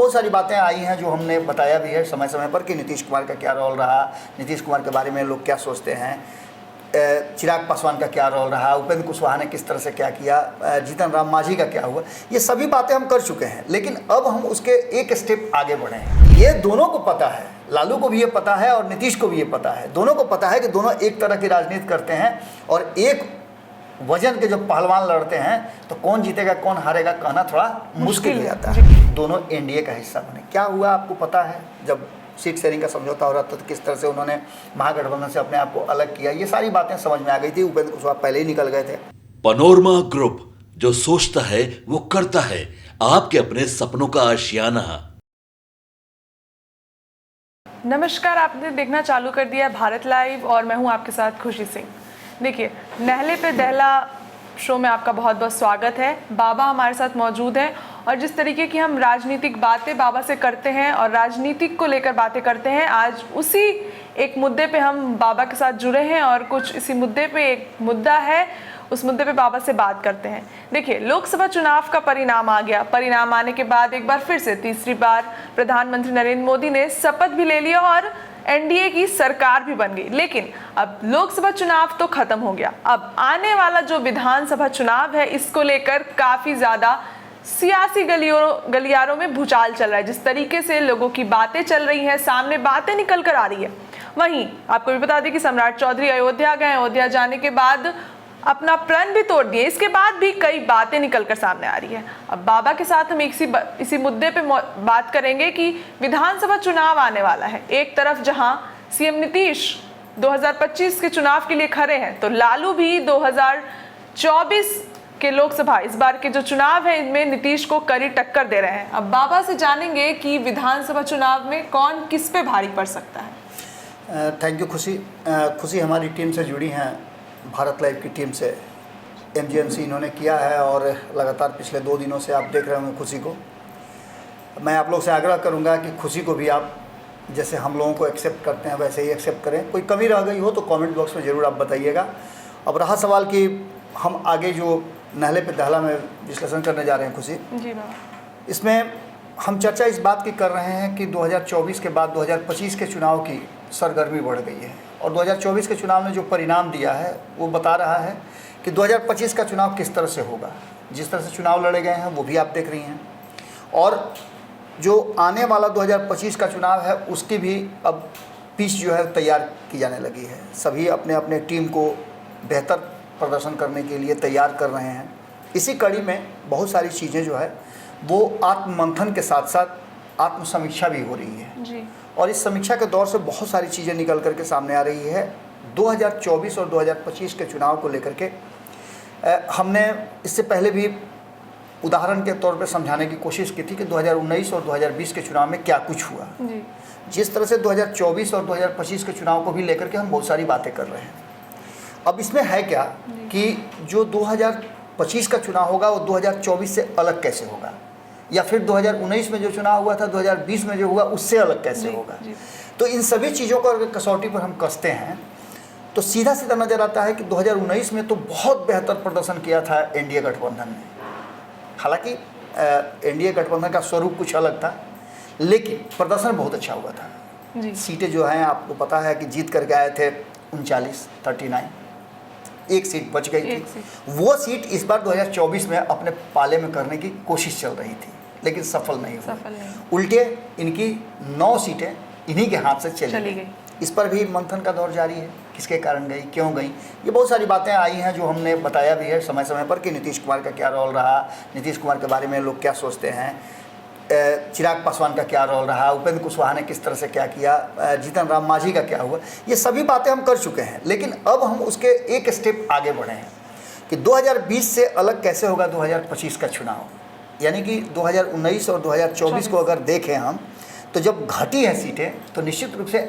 बहुत सारी बातें आई हैं जो हमने बताया भी है समय समय पर कि नीतीश कुमार का क्या रोल रहा, नीतीश कुमार के बारे में लोग क्या सोचते हैं, चिराग पासवान का क्या रोल रहा, उपेंद्र कुशवाहा ने किस तरह से क्या किया, जीतन राम मांझी का क्या हुआ, ये सभी बातें हम कर चुके हैं। लेकिन अब हम उसके एक स्टेप आगे बढ़े हैं। ये दोनों को पता है, लालू को भी ये पता है और नीतीश को भी ये पता है, दोनों को पता है कि दोनों एक तरह की राजनीति करते हैं और एक वजन के जो पहलवान लड़ते हैं तो कौन जीतेगा कौन हारेगा कहना थोड़ा मुश्किल हो जाता है। दोनों एनडीए का हिस्सा बने। क्या हुआ आपको पता है, जब सीट शेयरिंग का समझौता हो रहा था तो किस तरह से उन्होंने महागठबंधन से अपने आप को अलग किया, ये सारी बातें समझ में आ गई थी। उपेंद्र कुशवाहा पहले ही निकल गए थे। पनोरमा ग्रुप, जो सोचता है वो करता है, आपके अपने सपनों का आशियाना। नमस्कार, आपने देखना चालू कर दिया भारत लाइव और मैं हूं आपके साथ खुशी सिंह। देखिए, नहले पे दहला शो में आपका बहुत बहुत स्वागत है। बाबा हमारे साथ मौजूद हैं और जिस तरीके की हम राजनीतिक बातें बाबा से करते हैं और राजनीतिक को लेकर बातें करते हैं, आज उसी एक मुद्दे पे हम बाबा के साथ जुड़े हैं और कुछ इसी मुद्दे पे एक मुद्दा है, उस मुद्दे पे बाबा से बात करते हैं। देखिए, लोकसभा चुनाव का परिणाम आ गया। परिणाम आने के बाद एक बार फिर से तीसरी बार प्रधानमंत्री नरेंद्र मोदी ने शपथ भी ले लिया और एनडीए की सरकार भी बन गई। लेकिन अब लोकसभा चुनाव तो खत्म हो गया, अब आने वाला जो विधानसभा चुनाव है इसको लेकर काफी ज्यादा सियासी गलियारों में भूचाल चल रहा है। जिस तरीके से लोगों की बातें चल रही हैं, सामने बातें निकल कर आ रही है। वहीं आपको भी बता दें कि सम्राट चौधरी अयोध्या गए, अयोध्या जाने के बाद अपना प्रण भी तोड़ दिए, इसके बाद भी कई बातें निकलकर सामने आ रही है। अब बाबा के साथ हम इसी मुद्दे पे बात करेंगे कि विधानसभा चुनाव आने वाला है। एक तरफ जहां सीएम नीतीश 2025 के चुनाव के लिए खड़े हैं, तो लालू भी 2024 के लोकसभा इस बार के जो चुनाव है इनमें नीतीश को कड़ी टक्कर दे रहे हैं। अब बाबा से जानेंगे कि विधानसभा चुनाव में कौन किस पे भारी पड़ सकता है। थैंक यू खुशी हमारी टीम से जुड़ी हैं, भारत लाइव की टीम से। एमजीएमसी इन्होंने किया है और लगातार पिछले 2 दिनों से आप देख रहे होंगे खुशी को। मैं आप लोग से आग्रह करूंगा कि खुशी को भी आप जैसे हम लोगों को एक्सेप्ट करते हैं वैसे ही एक्सेप्ट करें। कोई कमी रह गई हो तो कमेंट बॉक्स में ज़रूर आप बताइएगा। अब रहा सवाल कि हम आगे जो नहले पे दहला में विश्लेषण करने जा रहे हैं खुशी जी बाबा, इसमें हम चर्चा इस बात की कर रहे हैं कि 2024 के बाद 2025 के चुनाव की सरगर्मी बढ़ गई है और 2024 के चुनाव ने जो परिणाम दिया है वो बता रहा है कि 2025 का चुनाव किस तरह से होगा। जिस तरह से चुनाव लड़े गए हैं वो भी आप देख रही हैं और जो आने वाला 2025 का चुनाव है उसकी भी अब पिच जो है तैयार की जाने लगी है। सभी अपने अपने टीम को बेहतर प्रदर्शन करने के लिए तैयार कर रहे हैं। इसी कड़ी में बहुत सारी चीज़ें जो है वो आत्ममंथन के साथ साथ आत्मसमीक्षा भी हो रही है जी। और इस समीक्षा के दौर से बहुत सारी चीज़ें निकल करके सामने आ रही है। 2024 और 2025 के चुनाव को लेकर के हमने इससे पहले भी उदाहरण के तौर पे समझाने की कोशिश की थी कि 2019 और 2020 के चुनाव में क्या कुछ हुआ। जी। जिस तरह से 2024 और 2025 के चुनाव को भी लेकर के हम बहुत सारी बातें कर रहे हैं। अब इसमें है क्या कि जो 2025 का चुनाव होगा वो 2024 से अलग कैसे होगा, या फिर 2019 में जो चुनाव हुआ था 2020 में जो हुआ उससे अलग कैसे होगा। तो इन सभी चीज़ों को अगर कसौटी पर हम कसते हैं तो सीधा सीधा नज़र आता है कि 2019 में तो बहुत बेहतर प्रदर्शन किया था एनडीए गठबंधन ने। हालांकि एनडीए गठबंधन का स्वरूप कुछ अलग था लेकिन प्रदर्शन बहुत अच्छा हुआ था जी। सीटें जो हैं आपको पता है कि जीत करके आए थे 39, एक सीट बच गई थी। वो सीट इस बार 2024 में अपने पाले में करने की कोशिश चल रही थी लेकिन सफल नहीं हुई। उल्टे इनकी 9 सीटें इन्हीं के हाथ से चली गई। इस पर भी मंथन का दौर जारी है, किसके कारण गई, क्यों गई, ये बहुत सारी बातें आई हैं जो हमने बताया भी है समय समय पर कि नीतीश कुमार का क्या रोल रहा, नीतीश कुमार के बारे में लोग क्या सोचते हैं, चिराग पासवान का क्या रोल रहा, उपेंद्र कुशवाहा ने किस तरह से क्या किया, जीतन राम मांझी का क्या हुआ, ये सभी बातें हम कर चुके हैं। लेकिन अब हम उसके एक स्टेप आगे बढ़े हैं कि 2020 से अलग कैसे होगा 2025 का चुनाव। यानी कि 2019 और 2024 को अगर देखें हम तो जब घटी है सीटें तो निश्चित रूप से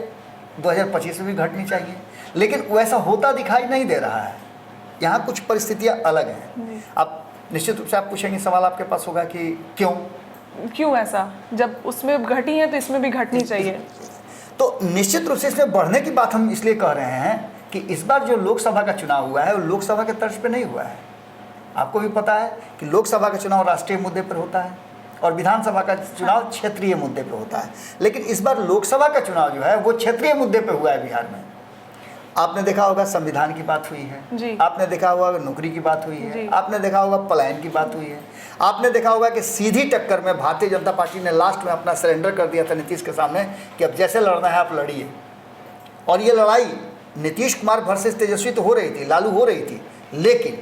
2025 में भी घटनी चाहिए, लेकिन वैसा होता दिखाई नहीं दे रहा है। यहाँ कुछ परिस्थितियाँ अलग हैं। आप निश्चित रूप से आप पूछेंगे, सवाल आपके पास होगा कि क्यों ऐसा, जब उसमें घटी है तो इसमें भी घटनी चाहिए। तो निश्चित रूप से इसमें बढ़ने की बात हम इसलिए कह रहे हैं कि इस बार जो लोकसभा का चुनाव हुआ है वो लोकसभा के तर्ज पे नहीं हुआ है। आपको भी पता है कि लोकसभा का चुनाव राष्ट्रीय मुद्दे पर होता है और विधानसभा का चुनाव क्षेत्रीय मुद्दे पे होता है। लेकिन इस बार लोकसभा का चुनाव जो है वो क्षेत्रीय मुद्दे पे हुआ है बिहार में। आपने देखा होगा संविधान की बात हुई है, जी। आपने देखा होगा नौकरी की बात हुई जी। है, आपने देखा होगा पलायन की बात हुई है, आपने देखा होगा कि सीधी टक्कर में भारतीय जनता पार्टी ने लास्ट में अपना सरेंडर कर दिया था नीतीश के सामने कि अब जैसे लड़ना है आप लड़िए। और ये लड़ाई नीतीश कुमार वर्सेस तेजस्वी तो हो रही थी, लालू हो रही थी, लेकिन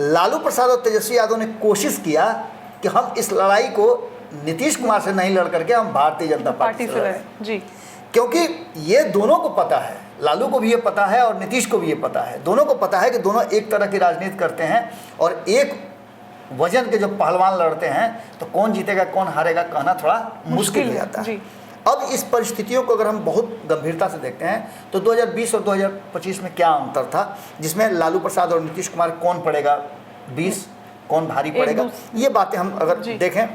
लालू प्रसाद और तेजस्वी यादव ने कोशिश किया कि हम इस लड़ाई को नीतीश कुमार से नहीं लड़ करके हम भारतीय जनता पार्टी से लड़ें। जी, क्योंकि ये दोनों को पता है, लालू को भी ये पता है और नीतीश को भी ये पता है, दोनों को पता है कि दोनों एक तरह की राजनीति करते हैं और एक वजन के जब पहलवान लड़ते हैं तो कौन जीतेगा कौन हारेगा कहना थोड़ा मुश्किल हो जाता है। जी। अब इस परिस्थितियों को अगर हम बहुत गंभीरता से देखते हैं तो 2020 और 2025 में क्या अंतर था, जिसमें लालू प्रसाद और नीतीश कुमार कौन पड़ेगा 20, कौन भारी पड़ेगा, ये बातें हम अगर देखें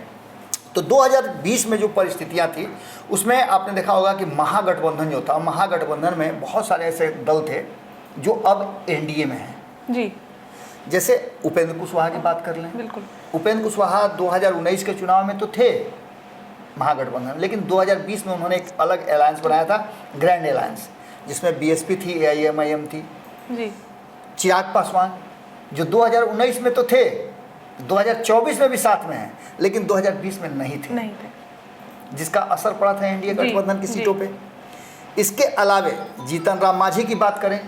तो 2020 में जो परिस्थितियां थी उसमें आपने देखा होगा कि महागठबंधन जो था, महागठबंधन में बहुत सारे ऐसे दल थे जो अब एनडीए में हैं। जी, जैसे उपेंद्र कुशवाहा की बात कर लें, बिल्कुल। उपेंद्र कुशवाहा 2019 के चुनाव में तो थे महागठबंधन, लेकिन 2020 में उन्होंने एक अलग अलायंस बनाया था, ग्रैंड अलायंस, जिसमें बीएसपी थी, एआईएमआईएम थी। जी, चिराग पासवान जो 2019 में तो थे, 2024 में भी साथ में हैं, लेकिन 2020 में नहीं थे, जिसका असर पड़ा था एनडीए गठबंधन की सीटों पे। इसके अलावे जीतन राम मांझी की बात करें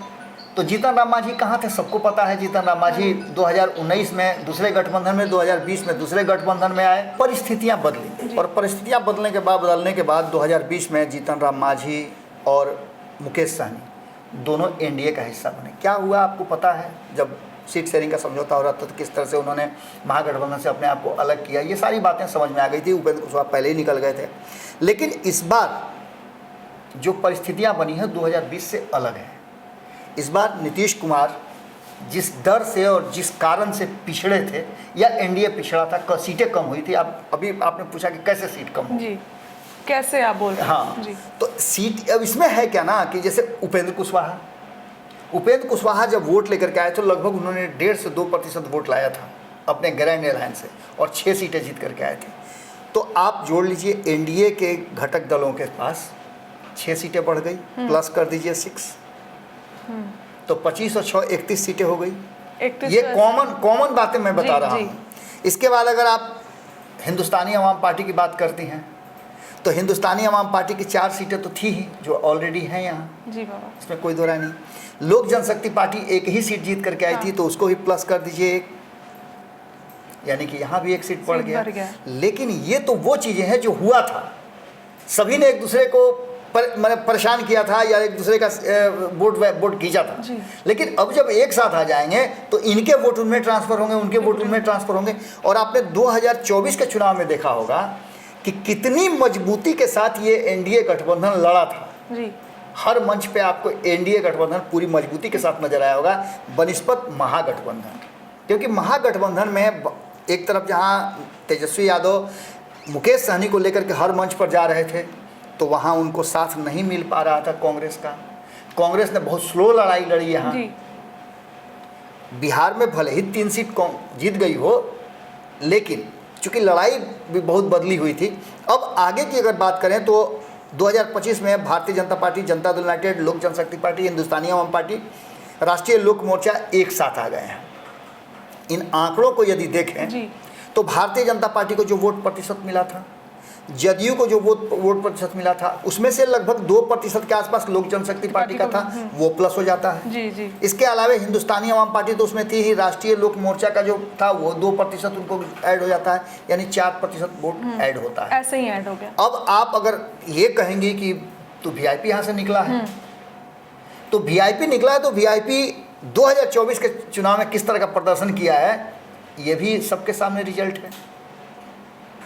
तो जीतन राम मांझी कहाँ थे, सबको पता है। जीतन राम मांझी 2019 में दूसरे गठबंधन में, 2020 में दूसरे गठबंधन में आए। परिस्थितियाँ बदली और परिस्थितियाँ बदलने के बाद 2020 में जीतन राम मांझी और मुकेश सहनी दोनों एनडीए का हिस्सा बने। क्या हुआ आपको पता है, जब सीट शेयरिंग का समझौता हो रहा था तो किस तरह से उन्होंने महागठबंधन से अपने आप को अलग किया, ये सारी बातें समझ में आ गई थी। उपेंद्र कुशवाहा पहले ही निकल गए थे। लेकिन इस बार जो परिस्थितियां बनी हैं 2020 से अलग है। इस बार नीतीश कुमार जिस डर से और जिस कारण से पिछड़े थे, या एनडीए पिछड़ा था, सीटें कम हुई थी। अभी आपने पूछा कि कैसे सीट कम हुई, जी, कैसे आप बोल रहे हैं? हाँ जी। तो सीट अब इसमें है क्या ना कि जैसे उपेंद्र कुशवाहा जब वोट लेकर के आए तो लगभग उन्होंने 1.5 से 2% वोट लाया था अपने ग्रैंड अलायंस से और 6 सीटें जीत करके आए थे। तो आप जोड़ लीजिए एनडीए के घटक दलों के पास 6 सीटें बढ़ गई, प्लस कर दीजिए 6, तो 25 और 6 31 सीटें हो गई। ये कॉमन बातें मैं बता रहा हूँ। इसके बाद अगर आप हिंदुस्तानी अवाम पार्टी की बात करती हैं तो हिंदुस्तानी अवाम पार्टी की 4 सीटें तो थी ही जो ऑलरेडी हैं यहाँ, जी बाबा, इसमें कोई दो राय नहीं। लोक जनशक्ति पार्टी 1 ही सीट जीत करके आई थी, तो उसको भी प्लस कर दीजिए 1, यानी कि यहाँ भी 1 सीट बढ़ गया। लेकिन ये तो वो चीज़ें हैं जो हुआ था, सभी ने एक दूसरे को परेशान किया था या एक दूसरे का वोट खींचा था। लेकिन अब जब एक साथ आ जाएंगे तो इनके वोट उनमें ट्रांसफ़र होंगे, उनके वोट उनमें ट्रांसफ़र होंगे। और आपने 2024 के चुनाव में देखा होगा कि कितनी मजबूती के साथ ये एनडीए गठबंधन लड़ा था। जी, हर मंच पे आपको एनडीए गठबंधन पूरी मजबूती के साथ नजर आया होगा बनिस्पत महागठबंधन। क्योंकि महागठबंधन में एक तरफ जहां तेजस्वी यादव मुकेश सहनी को लेकर के हर मंच पर जा रहे थे, तो वहां उनको साथ नहीं मिल पा रहा था कांग्रेस का। कांग्रेस ने बहुत स्लो लड़ाई लड़ी यहाँ। बिहार में भले ही 3 सीट जीत गई हो, लेकिन चूँकि लड़ाई भी बहुत बदली हुई थी। अब आगे की अगर बात करें तो 2025 में भारतीय जनता पार्टी, जनता दल यूनाइटेड, लोक जनशक्ति पार्टी, हिंदुस्तानी अवाम पार्टी, राष्ट्रीय लोक मोर्चा एक साथ आ गए हैं। इन आंकड़ों को यदि देखें तो भारतीय जनता पार्टी को जो वोट प्रतिशत मिला था, जदयू को जो वोट प्रतिशत मिला था, उसमें से लगभग 2% के आसपास लोक जनशक्ति पार्टी का था, वो प्लस हो जाता है। जी। इसके अलावा हिंदुस्तानी अवाम पार्टी तो उसमें थी ही, राष्ट्रीय लोक मोर्चा का जो था वो 2% उनको ऐड हो जाता है, यानी 4% वोट ऐड होता है। ऐसे ही ऐड हो गया। अब आप अगर ये कहेंगे कि तो वीआईपी यहाँ से निकला है, तो वीआईपी निकला है, तो वीआईपी 2024 के चुनाव में किस तरह का प्रदर्शन किया है ये भी सबके सामने रिजल्ट है।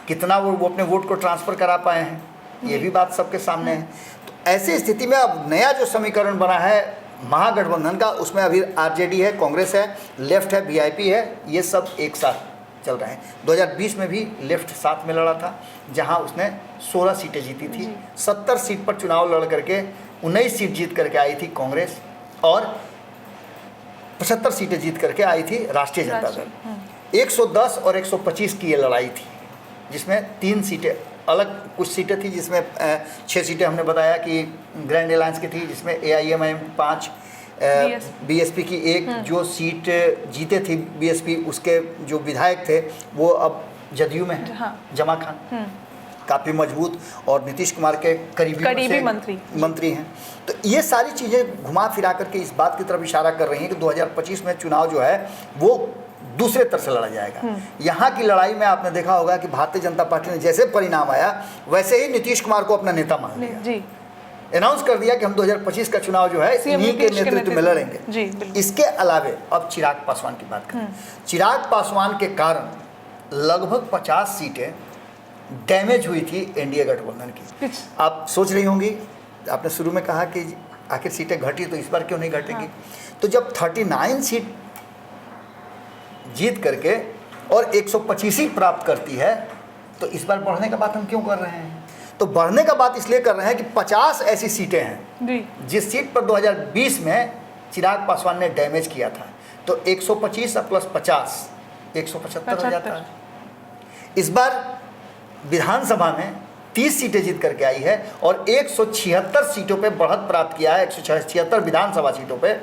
कितना वो अपने वोट को ट्रांसफ़र करा पाए हैं, ये भी बात सबके सामने है। तो ऐसी स्थिति में अब नया जो समीकरण बना है महागठबंधन का, उसमें अभी आरजेडी है, कांग्रेस है, लेफ्ट है, वीआईपी है, ये सब एक साथ चल रहे हैं। 2020 में भी लेफ्ट साथ में लड़ा था, जहां उसने 16 सीटें जीती थी। 70 सीट पर चुनाव लड़ करके 19 सीट जीत करके आई थी कांग्रेस, और 75 सीटें जीत करके आई थी राष्ट्रीय जनता दल। 110 और 125 की ये लड़ाई थी। जिसमें 3 सीटें अलग, कुछ सीटें थी जिसमें 6 सीटें हमने बताया कि ग्रैंड अलायंस की थी, जिसमें AIMIM 5, BSP की 1 जो सीट जीते थी BSP, उसके जो विधायक थे वो अब जदयू में है, हाँ। जमा खान काफ़ी मजबूत और नीतीश कुमार के करीबी मंत्री हैं। तो ये सारी चीज़ें घुमा फिरा करके इस बात की तरफ इशारा कर रही हैं कि 2025 में चुनाव जो है वो दूसरे तरह से लड़ा जाएगा। यहाँ की लड़ाई में आपने देखा होगा कि भारतीय जनता पार्टी ने जैसे परिणाम आया वैसे ही नीतीश कुमार को अपना नेता मान लिया, अनाउंस कर दिया कि हम 2025 का चुनाव जो है इन्हीं के नेतृत्व में लड़ेंगे। इसके अलावे अब चिराग पासवान की बात करें। चिराग पासवान के कारण लगभग 50 सीटें डैमेज हुई थी एनडीए गठबंधन की। आप सोच रही होंगी, आपने शुरू में कहा कि आखिर सीटें घटी तो इस बार क्यों नहीं घटेगी। तो जब 39 सीट जीत करके और 125 ही प्राप्त करती है तो इस बार बढ़ने का बात हम क्यों कर रहे हैं। तो बढ़ने का बात इसलिए कर रहे हैं कि 50 ऐसी सीटें हैं जिस सीट पर 2020 में चिराग पासवान ने डैमेज किया था, तो 125 प्लस 50 175 हो जाता है। इस बार विधानसभा में 30 सीटें जीत करके आई है और 176 सीटों पे बढ़त प्राप्त किया है। 176 विधानसभा सीटों पे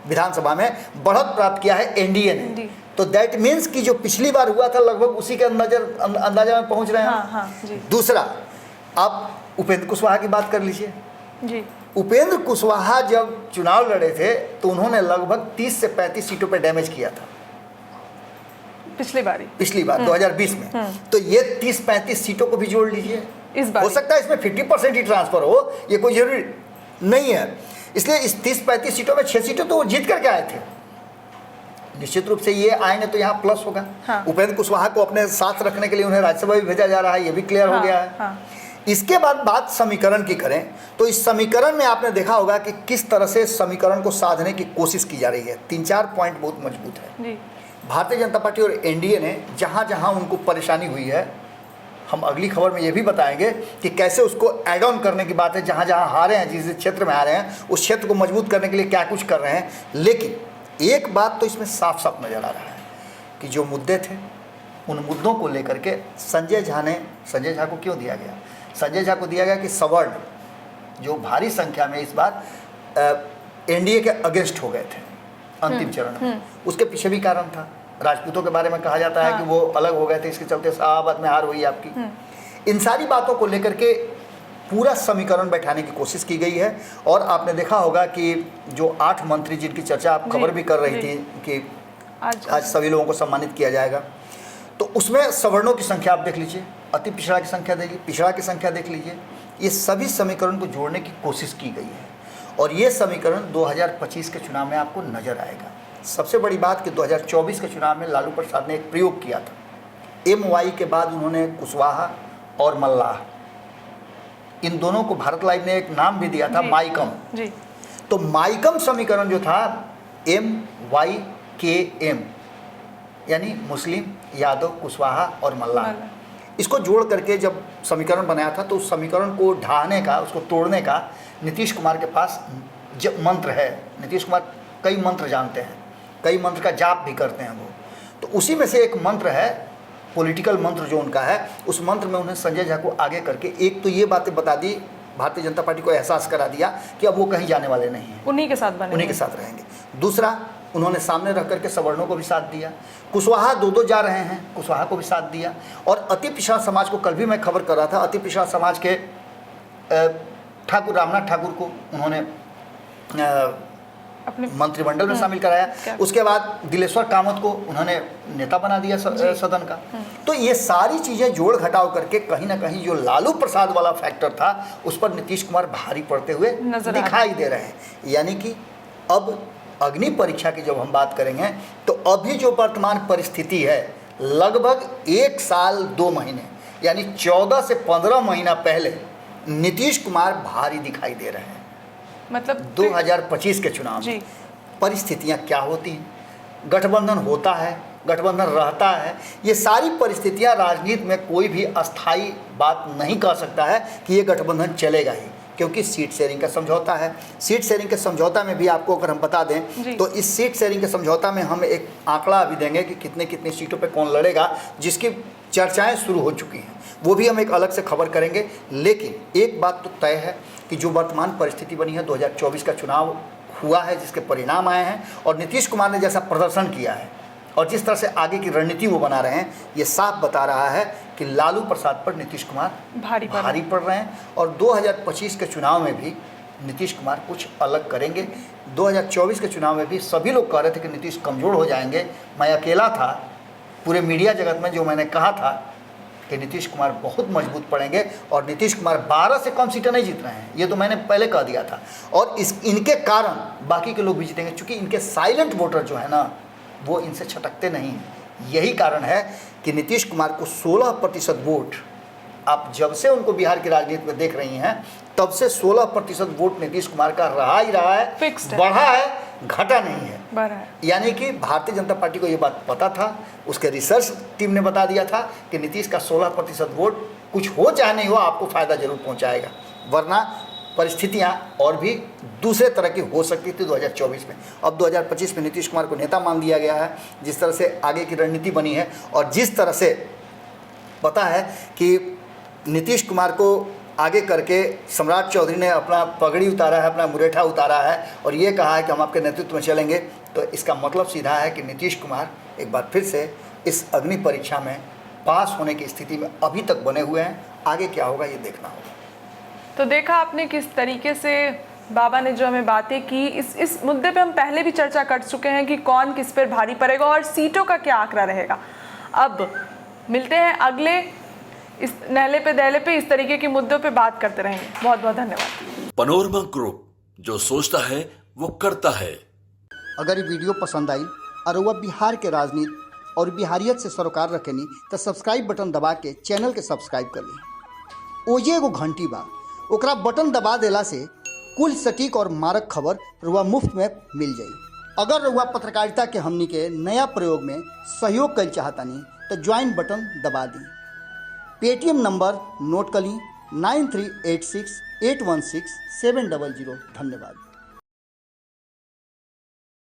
विधानसभा में बढ़त प्राप्त किया है एनडीए ने। तो दैट मीन्स कि जो पिछली बार हुआ था लगभग उसी के अंदाजा में पहुंच रहे हैं। दूसरा, आप उपेंद्र कुशवाहा की बात कर लीजिए जी। उपेंद्र कुशवाहा जब चुनाव लड़े थे तो उन्होंने लगभग 30 से 35 सीटों पे डैमेज किया था पिछली बार 2020 में। तो ये 30-35 सीटों को भी जोड़ लीजिए, इस बार हो सकता है इसमें 50% ही ट्रांसफर हो, ये कोई जरूरी नहीं है। इसलिए इस 30-35 सीटों में 6 सीटें तो वो जीत करके आए थे। निश्चित रूप से ये आएंगे तो यहाँ प्लस होगा। उपेंद्र कुशवाहा को अपने साथ रखने के लिए उन्हें राज्यसभा भी भेजा जा रहा है, ये भी क्लियर हो गया है। इसके बाद बात समीकरण की करें तो इस समीकरण में आपने देखा होगा कि किस तरह से समीकरण को साधने की कोशिश की जा रही है। 3-4 पॉइंट बहुत मजबूत है। भारतीय जनता पार्टी और एनडीए ने जहाँ जहाँ उनको परेशानी हुई है, हम अगली खबर में ये भी बताएंगे कि कैसे उसको ऐड ऑन करने की बात है। जहाँ जहाँ हारे हैं, जिस क्षेत्र में हारे हैं, उस क्षेत्र को मजबूत करने के लिए क्या कुछ कर रहे हैं। लेकिन एक बात तो इसमें साफ साफ नज़र आ रहा है कि जो मुद्दे थे उन मुद्दों को लेकर के संजय झा को क्यों दिया गया। संजय झा को दिया गया कि सवर्ण जो भारी संख्या में इस बार एनडीए के अगेंस्ट हो गए थे अंतिम चरण में, उसके पीछे भी कारण था। राजपूतों के बारे में कहा जाता है कि वो अलग हो गए थे, इसके चलते शाहाबाद में हार हुई आपकी। इन सारी बातों को लेकर के पूरा समीकरण बैठाने की कोशिश की गई है। और आपने देखा होगा कि जो 8 मंत्री जिनकी चर्चा आप खबर भी कर रही थी कि आज सभी लोगों को सम्मानित किया जाएगा, तो उसमें सवर्णों की संख्या आप देख लीजिए, अति पिछड़ा की संख्या देखिए, पिछड़ा की संख्या देख लीजिए। ये सभी समीकरण को जोड़ने की कोशिश की गई है और ये समीकरण 2025 के चुनाव में आपको नजर आएगा। सबसे बड़ी बात कि 2024 के चुनाव में लालू प्रसाद ने एक प्रयोग किया था। MY के बाद उन्होंने कुशवाहा और मल्लाह, इन दोनों को भारत लाइव ने एक नाम भी दिया था, माइकम। तो माइकम समीकरण जो था MYKM यानी मुस्लिम, यादव, कुशवाहा और मल्लाह, इसको जोड़ करके जब समीकरण बनाया था तो उस समीकरण को ढाहने का, उसको तोड़ने का नीतीश कुमार के पास जब मंत्र है। नीतीश कुमार कई मंत्र जानते हैं, कई मंत्र का जाप भी करते हैं वो। तो उसी में से एक मंत्र है, पॉलिटिकल मंत्र जो उनका है, उस मंत्र में उन्हें संजय झा को आगे करके एक तो ये बातें बता दी, भारतीय जनता पार्टी को एहसास करा दिया कि अब वो कहीं जाने वाले नहीं हैं, उन्हीं के साथ रहेंगे। दूसरा, उन्होंने सामने रख करके सवर्णों को भी साथ दिया। कुशवाहा 2-2 जा रहे हैं, कुशवाहा को भी साथ दिया। और अति पिछड़ा समाज को कल भी मैं खबर कर रहा था, अति पिछड़ा समाज के ठाकुर रामनाथ ठाकुर को उन्होंने अपने मंत्रिमंडल में शामिल कराया। उसके बाद दिलेश्वर कामत को उन्होंने नेता बना दिया सदन का। तो ये सारी चीज़ें जोड़ घटाव करके कहीं ना कहीं जो लालू प्रसाद वाला फैक्टर था उस पर नीतीश कुमार भारी पड़ते हुए दिखाई दे रहे हैं। यानी कि अब अग्नि परीक्षा की जब हम बात करेंगे तो अभी जो वर्तमान परिस्थिति है, लगभग 1 साल 2 महीने यानी 14 से 15 महीना पहले नीतीश कुमार भारी दिखाई दे रहे हैं। मतलब 2025 के चुनाव में परिस्थितियां क्या होती हैं, गठबंधन होता है, गठबंधन रहता है, ये सारी परिस्थितियां राजनीति में कोई भी अस्थायी बात नहीं कह सकता है कि ये गठबंधन चलेगा ही, क्योंकि सीट शेयरिंग का समझौता है। सीट शेयरिंग के समझौता में भी आपको अगर हम बता दें तो इस सीट शेयरिंग के समझौता में हम एक आंकड़ा अभी देंगे कि कितनी सीटों पे कौन लड़ेगा, जिसकी चर्चाएं शुरू हो चुकी हैं, वो भी हम एक अलग से खबर करेंगे। लेकिन एक बात तो तय है कि जो वर्तमान परिस्थिति बनी है, 2024 का चुनाव हुआ है जिसके परिणाम आए हैं, और नीतीश कुमार ने जैसा प्रदर्शन किया है और जिस तरह से आगे की रणनीति वो बना रहे हैं, ये साफ बता रहा है कि लालू प्रसाद पर नीतीश कुमार भारी पड़ रहे हैं। और 2025 के चुनाव में भी नीतीश कुमार कुछ अलग करेंगे। 2024 के चुनाव में भी सभी लोग कह रहे थे कि नीतीश कमज़ोर हो जाएंगे। मैं अकेला था पूरे मीडिया जगत में जो मैंने कहा था कि नीतीश कुमार बहुत मजबूत पड़ेंगे, और नीतीश कुमार 12 से कम सीटें नहीं जीत रहे हैं, ये तो मैंने पहले कह दिया था। और इनके कारण बाकी के लोग भी जीतेंगे, क्योंकि इनके साइलेंट वोटर जो है ना, वो इनसे छटकते नहीं हैं। यही कारण है कि नीतीश कुमार को 16% वोट, आप जब से उनको बिहार की राजनीति में देख रही हैं तब से 16% वोट नीतीश कुमार का रहा ही रहा है, फिक्स्ड है, बढ़ा है, घटा नहीं है, बढ़ा है। यानी कि भारतीय जनता पार्टी को ये बात पता था, उसके रिसर्च टीम ने बता दिया था कि नीतीश का 16% वोट कुछ हो चाहे नहीं हो आपको फ़ायदा जरूर पहुंचाएगा, वरना परिस्थितियां और भी दूसरे तरह की हो सकती थी 2024 में। अब 2025 में नीतीश कुमार को नेता मान दिया गया है। जिस तरह से आगे की रणनीति बनी है और जिस तरह से पता है कि नीतीश कुमार को आगे करके सम्राट चौधरी ने अपना पगड़ी उतारा है, अपना मुरेठा उतारा है और ये कहा है कि हम आपके नेतृत्व में चलेंगे, तो इसका मतलब सीधा है कि नीतीश कुमार एक बार फिर से इस अग्नि परीक्षा में पास होने की स्थिति में अभी तक बने हुए हैं। आगे क्या होगा ये देखना होगा। तो देखा आपने किस तरीके से बाबा ने जो हमें बातें की, इस मुद्दे पे हम पहले भी चर्चा कर चुके हैं कि कौन किस पर भारी पड़ेगा और सीटों का क्या आंकड़ा रहेगा। अब मिलते हैं अगले इस नहले पे दहले पे इस तरीके के मुद्दों पे बात करते रहेंगे। बहुत बहुत धन्यवाद। पनोरमा ग्रुप, जो सोचता है वो करता है। अगर ये वीडियो पसंद आई और वह बिहार के राजनीति और बिहारियत से सरोकार रखेनी तो सब्सक्राइब बटन दबा के चैनल के सब्सक्राइब कर ली। ओजे एगो घंटी बा, ओकरा बटन दबा देला से कुल सटीक और मारक खबर रुआ मुफ्त में मिल जाई। अगर रुआ पत्रकारिता के हमनी के नया प्रयोग में सहयोग कर चाहतानी तो ज्वाइन बटन दबा दी। पेटीएम नंबर नोट कर ली 9386816700। धन्यवाद।